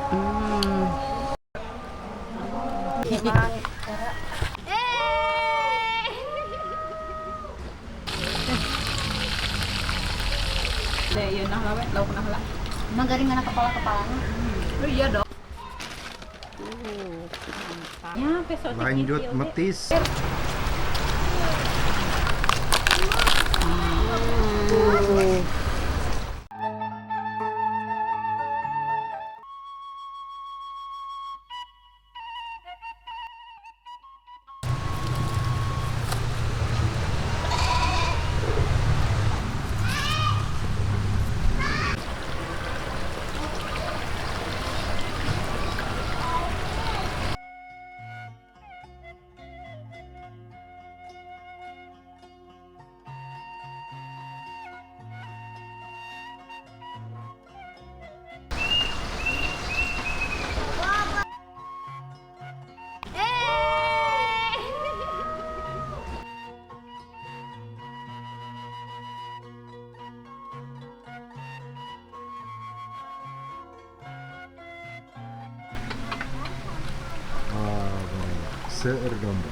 Yun na lawe, lauk na hala. Magaling na kepala-kepalanya. Oh iya dong. Ya, peso Lanjut metis. Seur domba.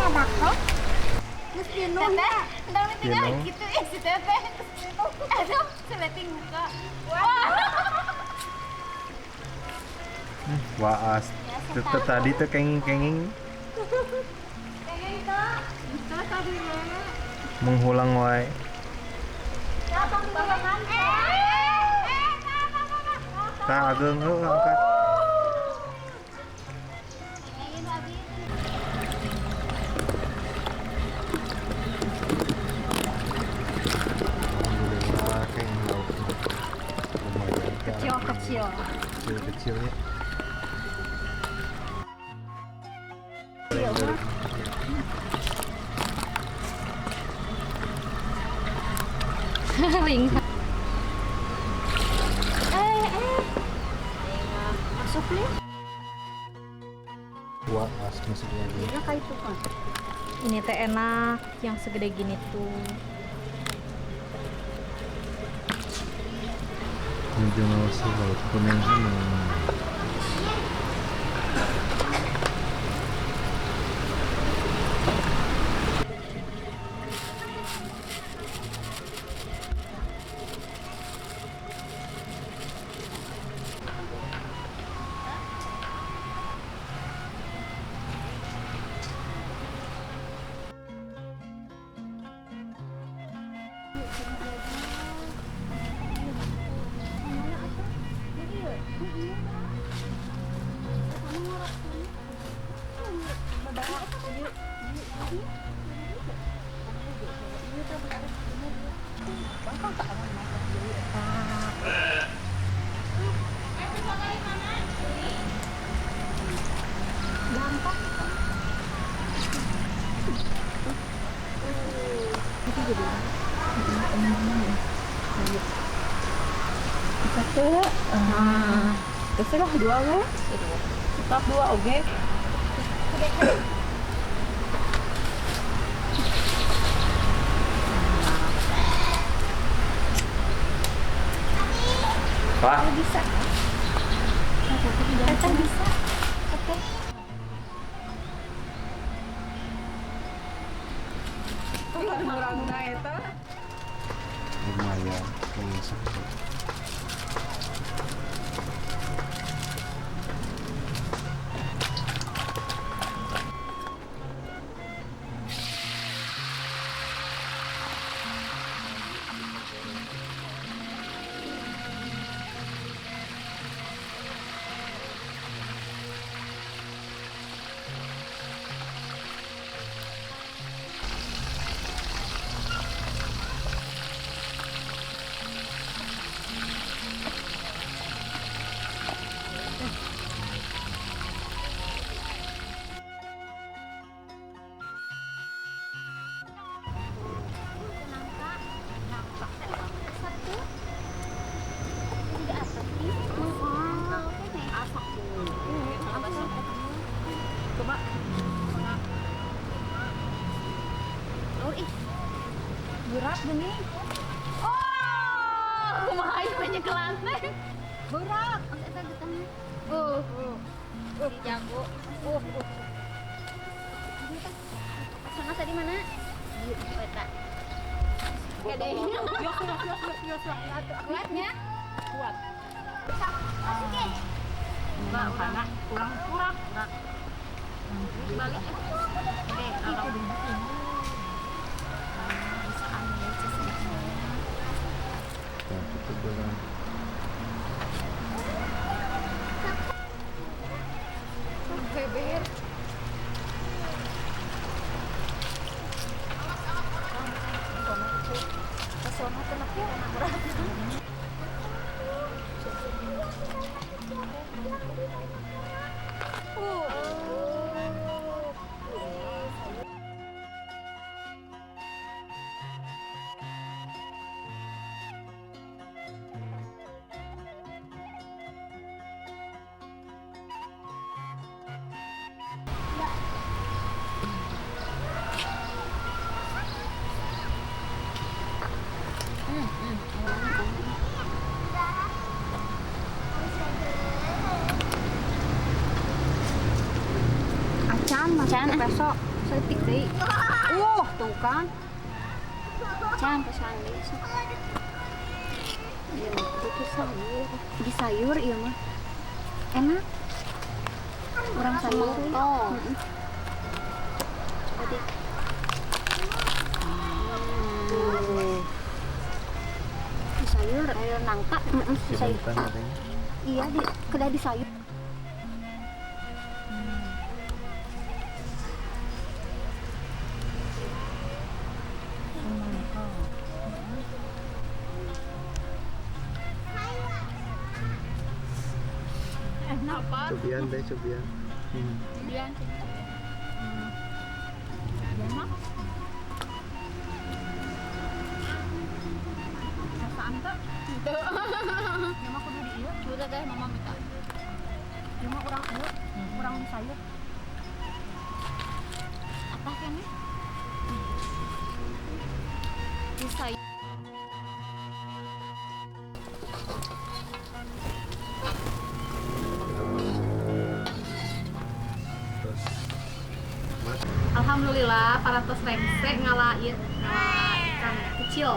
Domba. Terus pinon. Tentang tinggal gitu ya si Tete. Aduh, seleting muka. Waas. Tadi tuh kenging-kenging. Pengen kak. Bisa tadi ya. Menghulang wae. Datang barengan. Tah ageung heuh angkat. Alhamdulillah keng lauknya. Lumayan. Kecil-kecil. Kecil-kecilnya. Ring. Masuk nih. Waas masuk lagi. Ya kayak itu kan. Ini teh enak yang segede gini tuh. Ini jangan laut kuning sana. Terus lah dua we. Tetap dua oke. Pak. Bisa. Tete bisa. Oke. Orang-orang eta. Lumayan. Lumayan. berat gini. Oh, kumaha banyak kelantai. Berat. Eta getahnya. Jago. Sana tadi mana? Eta. Gede. Kuatnya? Kuat. Oke. Enggak, karena kurang. Balik. Oke, kalau Tak, tutup dulu. beber. Pesona kenapa anak berat? Can besok setik deh. Tuh kan. Can pesan deh. Iya, itu sayur. Di sayur iya mah. Enak. Kurang sayur. Oh. Coba deh. Di sayur nangka. Di sayur. Simpan katanya. Iya, di kedai di sayur. Cobian deh, cobian. Kemudian Yang mah kudu di ieu. udah deh mama minta. Yang mah kurang ieu, kurang sayur. Apa kan nih? Di sayur. Terus mas Alhamdulillah para tos rengse ngalah ikan kecil.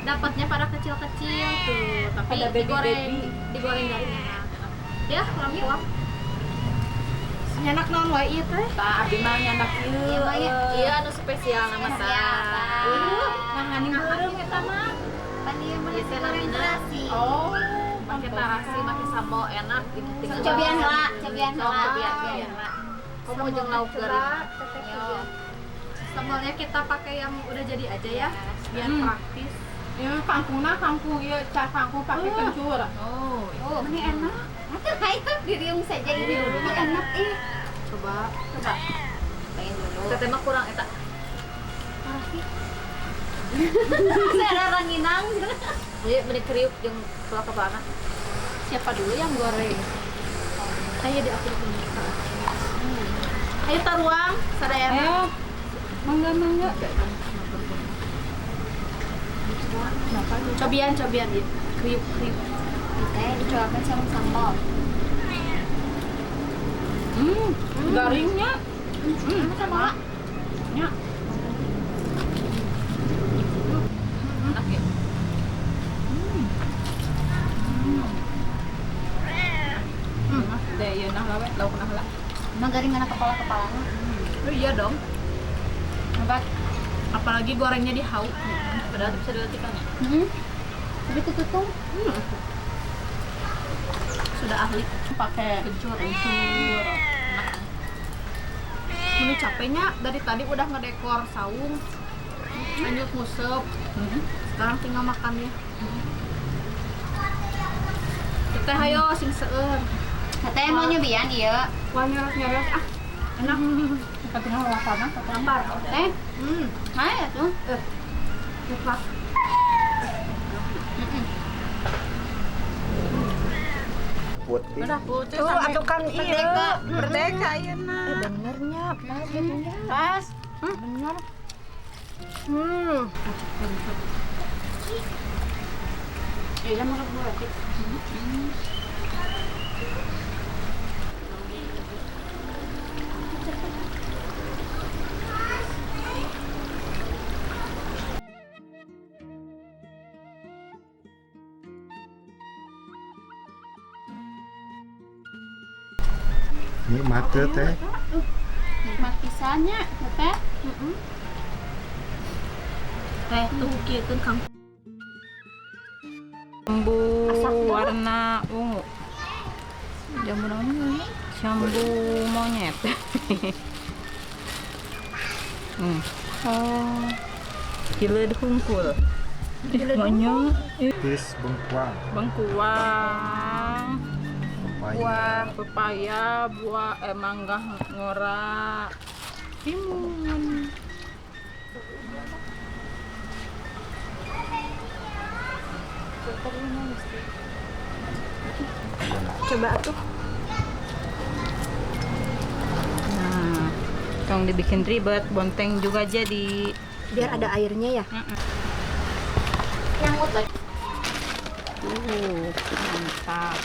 Dapatnya pada kecil-kecil tuh, tapi Ada baby-baby. digoreng garing enak. Ya, kurang. Nyanak naon wae ieu teh? Tak abdi mah nyandak ieu. Iya, Mah, ya. Iya, anu spesial nama Spesial, Tah. Nanganing beureum eta mah. Pan ieu mah Ieu teh namina. terasi. Oh, Make tarasi, make sambal enak gitu. Tinggal Cobian heula, cobian Sok, heula. cobian. Kamu jeung lauk garing. Sambalnya kita pakai yang udah jadi aja ya, biar praktis. ieu kangkungna kangkung ieu kangkung pakai kencur. Oh, Oh, ini enak. Nanti ayo diriung saja ini dulu. Ini enak ih. coba. Pengen dulu. Teteh mah kurang eta. Saya ranginang. Jadi beri kriuk jeung kepala-kepalana. Siapa dulu yang goreng? Ayo di aku dulu. Ayo taruang, sadayana. Ayo. Mangga. Cobian ya. Kriuk. Teh dicobakan sama sambal. Garingnya. Sama. Nya. Enak ya. Deh ieu nah lawe lauk nah lah. Emang garing anak kepala-kepalanya. Oh iya dong. Hebat. Apalagi gorengnya di hauk. Padahal bisa diletikkan ya. Tapi tutup. Sudah ahli. Pakai Kencur. Enak. Ini capeknya dari tadi udah ngedekor saung. Lanjut ngusep. Sekarang tinggal makannya. Kita hayo sing seueur. Katanya mau nyobian iya. wah nyeres ah. Enak. Kita tinggal lapana Lapar. Teh, mana tuh? Cepat. putih. Udah putih. Tuh atuh kan Merdeka. Merdeka ieu nah. Benernya pas gitu ya. Pas. Bener. Iya, makan buah. Nikmat teh. Nikmat pisannya, Teh. tuh kieukeun Kang. Jambu warna ungu. Jambu naon? Jambu monyet. Oh. Gileud hungkul. Monyet. Tis bengkuang. Bengkuang. Papaya. Buah pepaya, buah mangga ngora. Timun. Coba atuh. Nah, tong dibikin ribet, bonteng juga jadi. Biar ada airnya ya. Nyangkut lagi. Mantap.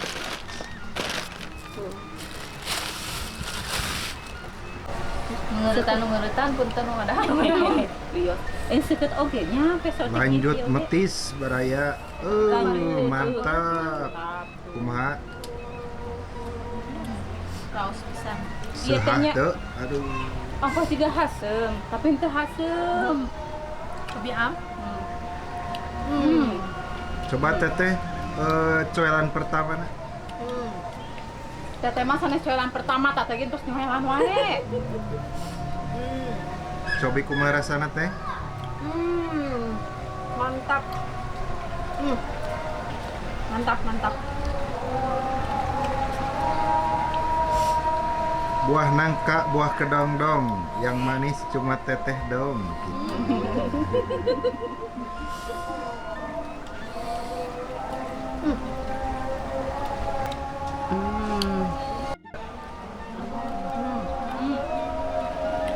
Ngeuretan punten nu ada. Iya. Seukeut oge nya peso Lanjut metis baraya. Mantap. Kumaha? Raos pisan. Iya, Sehah tanya. teu. Aduh. Ongkos juga hasem, tapi ente hasem. Lebih am. Coba teteh cuelan pertama na. Teteh mah sanes cuelan pertama teh ge terus nyuelan wae. Cobi kumaha rasana teh? Mantap. Mantap. Buah nangka, buah kedong-dong, yang manis cuma teteh dong. Gitu.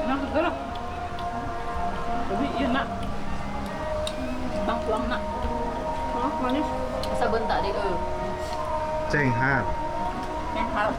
Nah, gerak. Tapi iya nak. Bang pulang nak. Oh, manis. Asa bentak di Cenghat. Yang harus.